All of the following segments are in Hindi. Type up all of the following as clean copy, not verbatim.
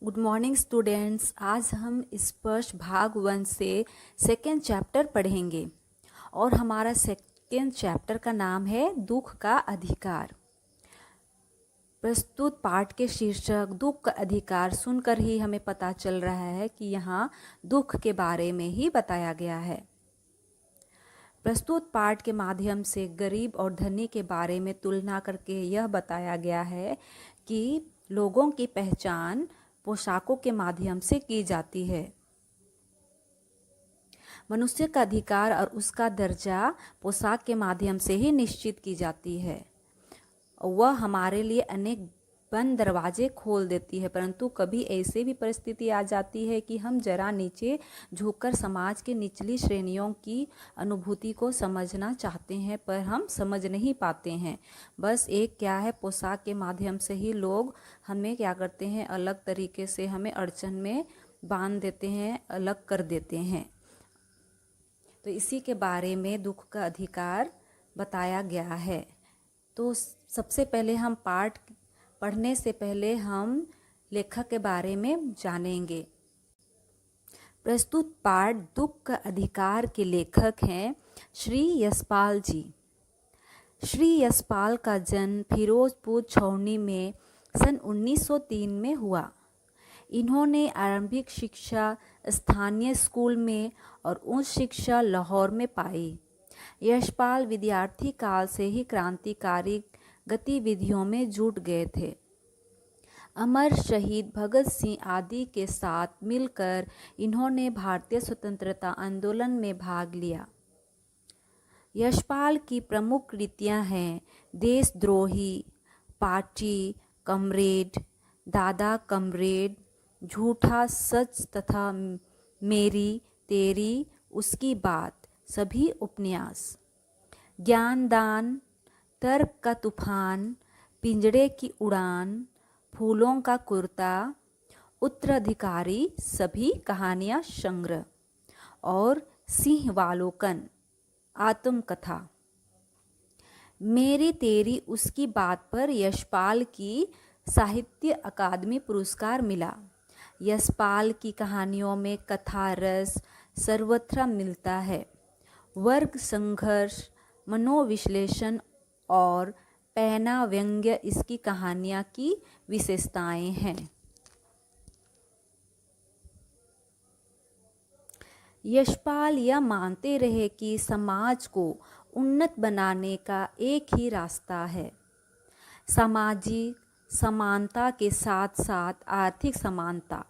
Good morning students. आज हम स्पर्श भाग 1 से सेकेंड चैप्टर पढ़ेंगे और हमारा सेकेंड चैप्टर का नाम है दुख का अधिकार। प्रस्तुत पाठ के शीर्षक दुख का अधिकार सुनकर ही हमें पता चल रहा है कि यहाँ दुख के बारे में ही बताया गया है। प्रस्तुत पाठ के माध्यम से गरीब और धनी के बारे में तुलना करके यह बताया गया है कि लोगों की पहचान पोशाकों के माध्यम से की जाती है। मनुष्य का अधिकार और उसका दर्जा पोशाक के माध्यम से ही निश्चित की जाती है। वह हमारे लिए अनेक बंद दरवाजे खोल देती है, परंतु कभी ऐसे भी परिस्थिति आ जाती है कि हम जरा नीचे झुककर समाज के निचली श्रेणियों की अनुभूति को समझना चाहते हैं, पर हम समझ नहीं पाते हैं। बस एक क्या है, पोशाक के माध्यम से ही लोग हमें क्या करते हैं, अलग तरीके से हमें अड़चन में बांध देते हैं, अलग कर देते हैं। तो इसी के बारे में दुख का अधिकार बताया गया है। तो सबसे पहले हम पाठ पढ़ने से पहले हम लेखक के बारे में जानेंगे। प्रस्तुत पाठ दुख का अधिकार के लेखक हैं श्री यशपाल जी। श्री यशपाल का जन्म फिरोजपुर छावनी में सन 1903 में हुआ। इन्होंने आरंभिक शिक्षा स्थानीय स्कूल में और उच्च शिक्षा लाहौर में पाई। यशपाल विद्यार्थी काल से ही क्रांतिकारी गतिविधियों में जुट गए थे। अमर शहीद भगत सिंह आदि के साथ मिलकर इन्होंने भारतीय स्वतंत्रता आंदोलन में भाग लिया। यशपाल की प्रमुख कृतियां हैं देशद्रोही, पार्टी कमरेड, दादा कमरेड, झूठा सच तथा मेरी तेरी उसकी बात, सभी उपन्यास, ज्ञानदान, तर्क का तूफान, पिंजड़े की उड़ान, फूलों का कुर्ता, उत्तराधिकारी, सभी कहानियाँ संग्रह और सिंहवालोकन आत्मकथा। मेरी तेरी उसकी बात पर यशपाल की साहित्य अकादमी पुरस्कार मिला। यशपाल की कहानियों में कथा रस सर्वत्र मिलता है। वर्ग संघर्ष, मनोविश्लेषण और पैना व्यंग्य इसकी कहानियाँ की विशेषताएं हैं। यशपाल यह मानते रहे कि समाज को उन्नत बनाने का एक ही रास्ता है, सामाजिक समानता के साथ साथ आर्थिक समानता।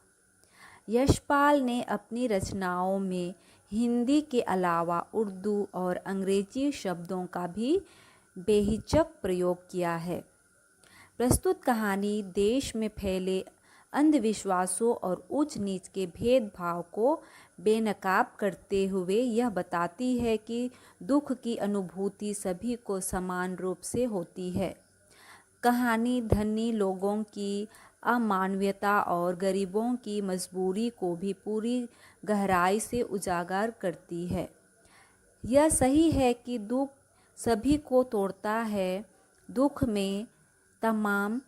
यशपाल ने अपनी रचनाओं में हिंदी के अलावा उर्दू और अंग्रेजी शब्दों का भी बेहिचक प्रयोग किया है। प्रस्तुत कहानी देश में फैले अंधविश्वासों और ऊंच नीच के भेदभाव को बेनकाब करते हुए यह बताती है कि दुख की अनुभूति सभी को समान रूप से होती है। कहानी धनी लोगों की अमानवीयता और गरीबों की मजबूरी को भी पूरी गहराई से उजागर करती है। यह सही है कि दुख सभी को तोड़ता है। दुख में तमाम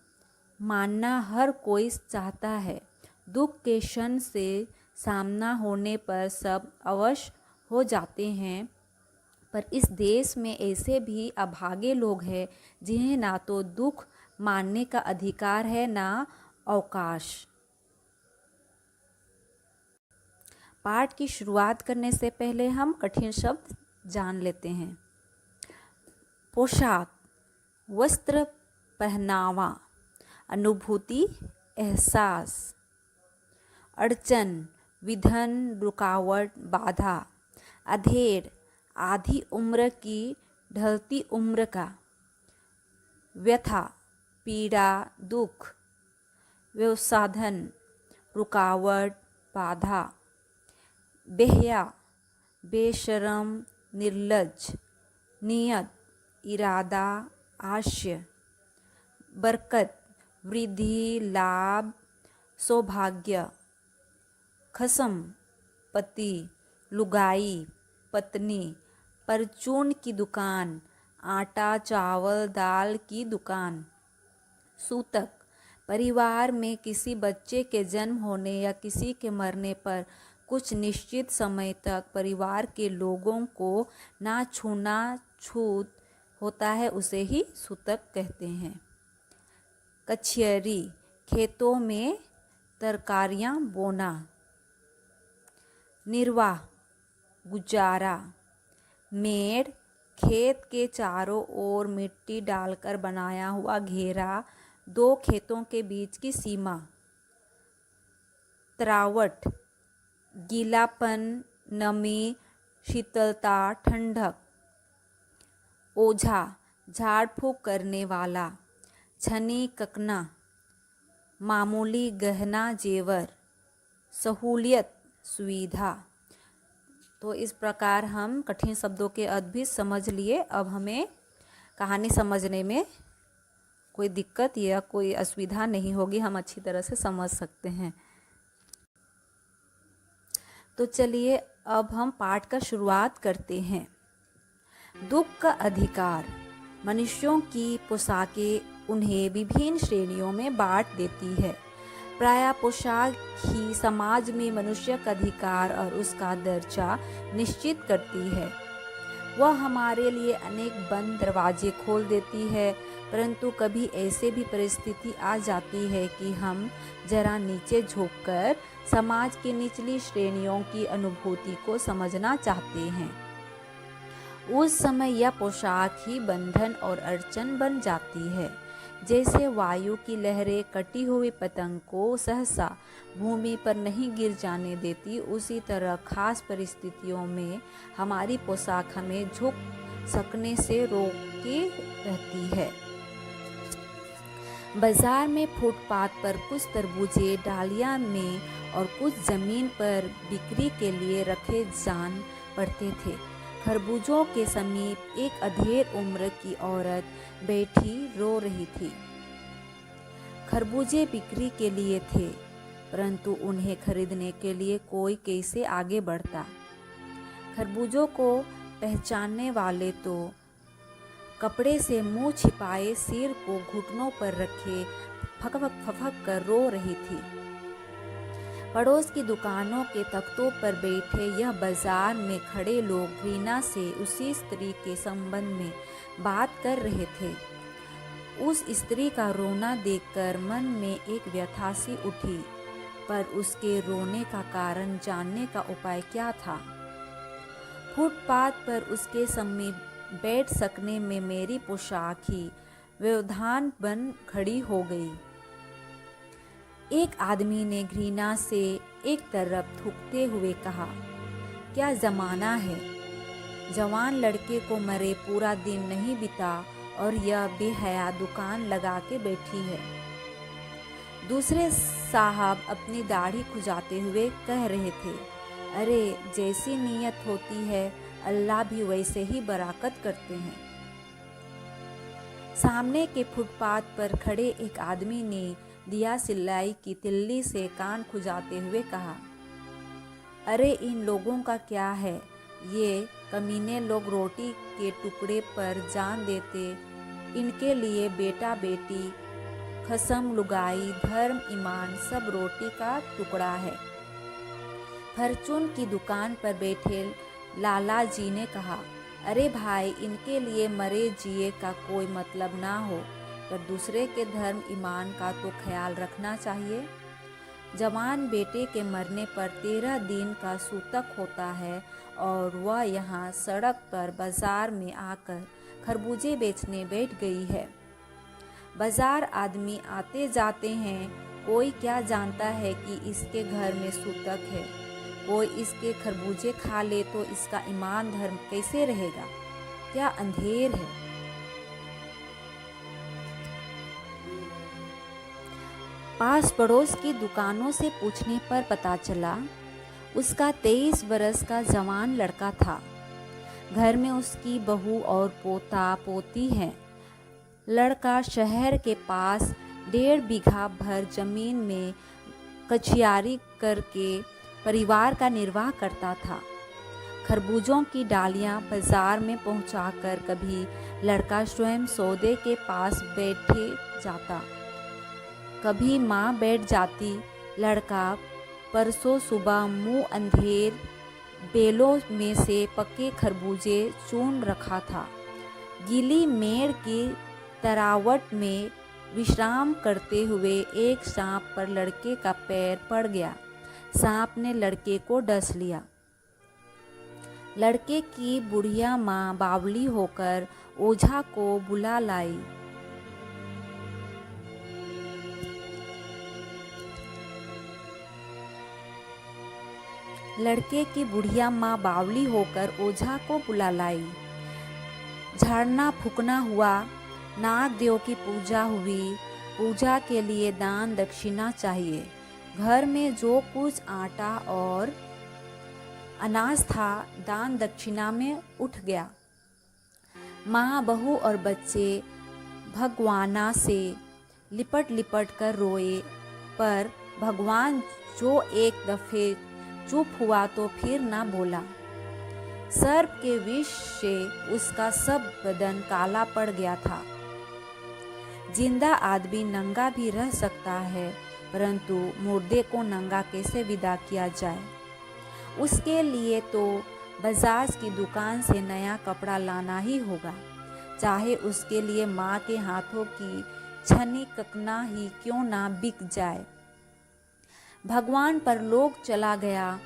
मानना हर कोई चाहता है। दुख के क्षण से सामना होने पर सब अवश्य हो जाते हैं, पर इस देश में ऐसे भी अभागे लोग हैं जिन्हें ना तो दुख मानने का अधिकार है ना अवकाश। पाठ की शुरुआत करने से पहले हम कठिन शब्द जान लेते हैं। पोशाक, वस्त्र, पहनावा, अनुभूति, एहसास, अड़चन, विघन, रुकावट, बाधा, अधेड़, आधी उम्र की ढलती उम्र का, व्यथा, पीड़ा, दुख, व्यवसाधन, रुकावट, बाधा, बेहया, बेशरम, निर्लज्ज, नियत, इरादा, आशय, बरकत, वृद्धि, लाभ, सौभाग्य, खसम, पति, लुगाई, पत्नी, परचून की दुकान, आटा चावल दाल की दुकान, सूतक, परिवार में किसी बच्चे के जन्म होने या किसी के मरने पर कुछ निश्चित समय तक परिवार के लोगों को ना छूना छूत होता है, उसे ही सूतक कहते हैं। कछियरी, खेतों में तरकारियां बोना। निर्वाह, गुजारा। मेड़, खेत के चारों ओर मिट्टी डालकर बनाया हुआ घेरा, दो खेतों के बीच की सीमा। त्रावट, गीलापन, नमी, शीतलता, ठंडक। ओझा, झाड़ फूंक करने वाला। छनी, ककना, मामूली गहना जेवर। सहूलियत, सुविधा। तो इस प्रकार हम कठिन शब्दों के अर्थ भी समझ लिए। अब हमें कहानी समझने में कोई दिक्कत या कोई असुविधा नहीं होगी, हम अच्छी तरह से समझ सकते हैं। तो चलिए अब हम पाठ का शुरुआत करते हैं। दुख का अधिकार। मनुष्यों की पोशाकें उन्हें विभिन्न श्रेणियों में बांट देती है। प्रायः पोशाक ही समाज में मनुष्य का अधिकार और उसका दर्जा निश्चित करती है। वह हमारे लिए अनेक बंद दरवाजे खोल देती है, परंतु कभी ऐसे भी परिस्थिति आ जाती है कि हम जरा नीचे झुककर समाज की निचली श्रेणियों की अनुभूति को समझना चाहते हैं। उस समय यह पोशाक ही बंधन और अड़चन बन जाती है। जैसे वायु की लहरें कटी हुई पतंग को सहसा भूमि पर नहीं गिर जाने देती, उसी तरह खास परिस्थितियों में हमारी पोशाक हमें झुक सकने से रोके रहती है। बाजार में फुटपाथ पर कुछ तरबूजे डालियां में और कुछ जमीन पर बिक्री के लिए रखे जान पड़ते थे। खरबूजों के समीप एक अधेड़ उम्र की औरत बैठी रो रही थी। खरबूजे बिक्री के लिए थे, परंतु उन्हें खरीदने के लिए कोई कैसे आगे बढ़ता। खरबूजों को पहचानने वाले तो कपड़े से मुंह छिपाए सिर को घुटनों पर रखे फकफक फकफक कर रो रही थी। पड़ोस की दुकानों के तख्तों पर बैठे यह बाजार में खड़े लोग घृणा से उसी स्त्री के संबंध में बात कर रहे थे। उस स्त्री का रोना देखकर मन में एक व्यथा सी उठी, पर उसके रोने का कारण जानने का उपाय क्या था। फुटपाथ पर उसके समीप बैठ सकने में मेरी पोशाक ही व्यवधान बन खड़ी हो गई। एक आदमी ने घृणा से एक तरफ थूकते हुए कहा, क्या जमाना है, जवान लड़के को मरे पूरा दिन नहीं बीता और यह बेहया दुकान लगा के बैठी है। दूसरे साहब अपनी दाढ़ी खुजाते हुए कह रहे थे, अरे जैसी नीयत होती है अल्लाह भी वैसे ही बरकत करते हैं। सामने के फुटपाथ पर खड़े एक आदमी ने दिया सिलाई की तिल्ली से कान खुजाते हुए कहा, अरे इन लोगों का क्या है, ये कमीने लोग रोटी के टुकड़े पर जान देते, इनके लिए बेटा बेटी खसम लुगाई धर्म ईमान सब रोटी का टुकड़ा है। फॉर्चून की दुकान पर बैठे लाला जी ने कहा, अरे भाई इनके लिए मरे जिए का कोई मतलब ना हो, पर दूसरे के धर्म ईमान का तो ख्याल रखना चाहिए। जवान बेटे के मरने पर 13 दिन का सूतक होता है और वह यहाँ सड़क पर बाजार में आकर खरबूजे बेचने बैठ गई है। बाजार आदमी आते जाते हैं, कोई क्या जानता है कि इसके घर में सूतक है। कोई इसके खरबूजे खा ले तो इसका ईमान धर्म कैसे रहेगा, क्या अंधेर है। पास पड़ोस की दुकानों से पूछने पर पता चला उसका 23 बरस का जवान लड़का था। घर में उसकी बहू और पोता पोती हैं। लड़का शहर के पास 1.5 बीघा भर जमीन में कचियारी करके परिवार का निर्वाह करता था। खरबूजों की डालियां बाजार में पहुंचाकर कभी लड़का स्वयं सौदे के पास बैठे जाता, कभी माँ बैठ जाती, लड़का परसों सुबह मुंह अंधेर बेलों में से पके खरबूजे चुन रखा था। गीली मेड़ की तरावट में विश्राम करते हुए एक सांप पर लड़के का पैर पड़ गया। सांप ने लड़के को डस लिया। लड़के की बुढ़िया माँ बावली होकर ओझा को बुला लाई। लड़के की बुढ़िया माँ बावली होकर ओझा को बुला लाई। झाड़ना फूकना हुआ, नाग देव की पूजा हुई। पूजा के लिए दान दक्षिणा चाहिए। घर में जो कुछ आटा और अनाज था, दान दक्षिणा में उठ गया। माँ, बहू और बच्चे भगवाना से लिपट लिपट कर रोए, पर भगवान जो एक दफे चुप हुआ तो फिर ना बोला। सर्प के विष से उसका सब बदन काला पड़ गया था। जिंदा आदमी नंगा भी रह सकता है, परंतु मुर्दे को नंगा कैसे विदा किया जाए? उसके लिए तो बजाज की दुकान से नया कपड़ा लाना ही होगा, चाहे उसके लिए माँ के हाथों की छनी ककना ही क्यों ना बिक जाए। भगवान परलोक चला गया।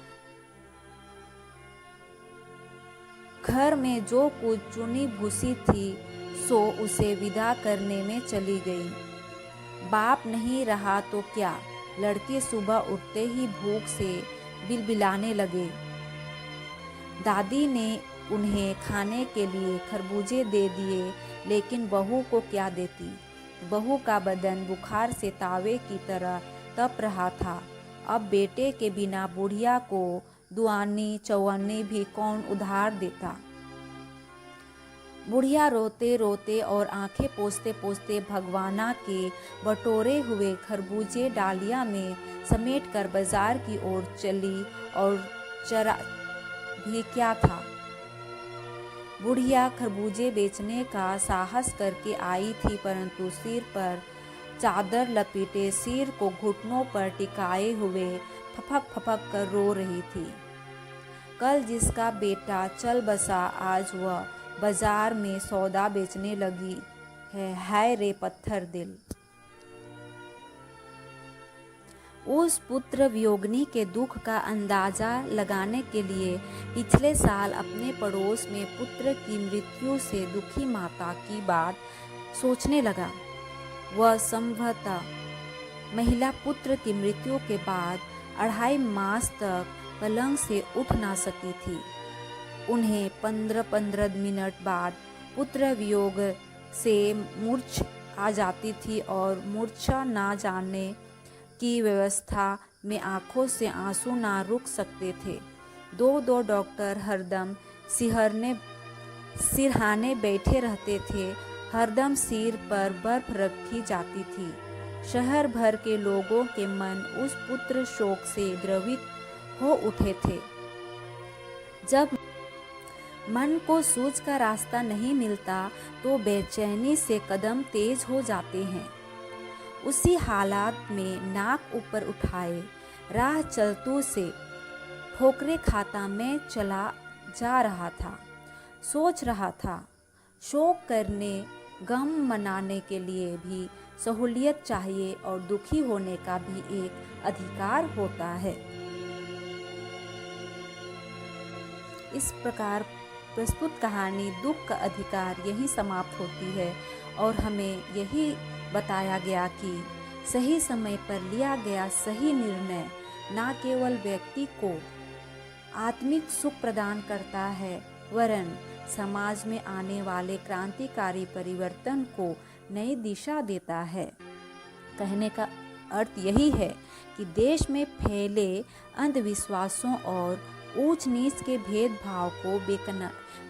घर में जो कुछ चुनी भूसी थी, सो उसे विदा करने में चली गई। बाप नहीं रहा तो क्या, लड़के सुबह उठते ही भूख से बिलबिलाने लगे। दादी ने उन्हें खाने के लिए खरबूजे दे दिए, लेकिन बहू को क्या देती? बहू का बदन बुखार से तावे की तरह तप रहा था। अब बेटे के बिना बुढ़िया को दुआनी चौवन्नी भी कौन उधार देता? बुढ़िया रोते रोते और आंखें पोंछते पोंछते भगवाना के बटोरे हुए खरबूजे डालिया में समेट कर बाजार की ओर चली, और चरा भी क्या था। बुढ़िया खरबूजे बेचने का साहस करके आई थी, परंतु सिर पर चादर लपेटे, सिर को घुटनों पर टिकाए हुए फपक फपक कर रो रही थी। कल जिसका बेटा चल बसा, आज वह बाजार में सौदा बेचने लगी है। हाय रे पत्थर दिल। उस पुत्र वियोगिनी के दुख का अंदाजा लगाने के लिए पिछले साल अपने पड़ोस में पुत्र की मृत्यु से दुखी माता की बात सोचने लगा। वह संभवतः महिला पुत्र की मृत्यु के बाद 2.5 मास तक पलंग से उठ ना सकी थी। उन्हें 15-15 मिनट बाद पुत्र वियोग से मूर्छ आ जाती थी, और मूर्छा ना जाने की व्यवस्था में आंखों से आंसू ना रुक सकते थे। दो डॉक्टर हरदम सिरहाने बैठे रहते थे। हरदम सिर पर बर्फ रखी जाती थी। शहर भर के लोगों के मन उस पुत्र शोक से द्रवित हो उठे थे। जब मन को सूझ का रास्ता नहीं मिलता तो बेचैनी से कदम तेज हो जाते हैं। उसी हालात में नाक ऊपर उठाए राह चलतू से ठोकरे खाता मैं चला जा रहा था। सोच रहा था, शोक करने गम मनाने के लिए भी सहूलियत चाहिए, और दुखी होने का भी एक अधिकार होता है। इस प्रकार प्रस्तुत कहानी दुख का अधिकार यही समाप्त होती है, और हमें यही बताया गया कि सही समय पर लिया गया सही निर्णय न केवल व्यक्ति को आत्मिक सुख प्रदान करता है, वरन समाज में आने वाले क्रांतिकारी परिवर्तन को नई दिशा देता है। कहने का अर्थ यही है कि देश में फैले अंधविश्वासों और ऊंच नीच के भेदभाव को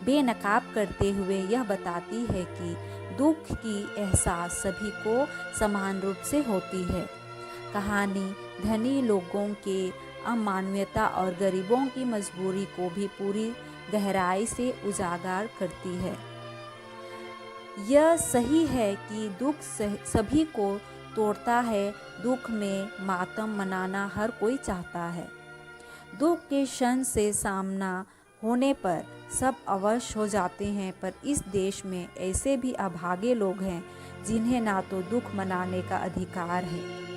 बेनकाब करते हुए यह बताती है कि दुख की एहसास सभी को समान रूप से होती है। कहानी धनी लोगों के अमानवीयता और गरीबों की मजबूरी को भी पूरी गहराई से उजागर करती है। यह सही है कि दुख सभी को तोड़ता है। दुख में मातम मनाना हर कोई चाहता है। दुख के क्षण से सामना होने पर सब अवश्य हो जाते हैं, पर इस देश में ऐसे भी अभागे लोग हैं जिन्हें ना तो दुख मनाने का अधिकार है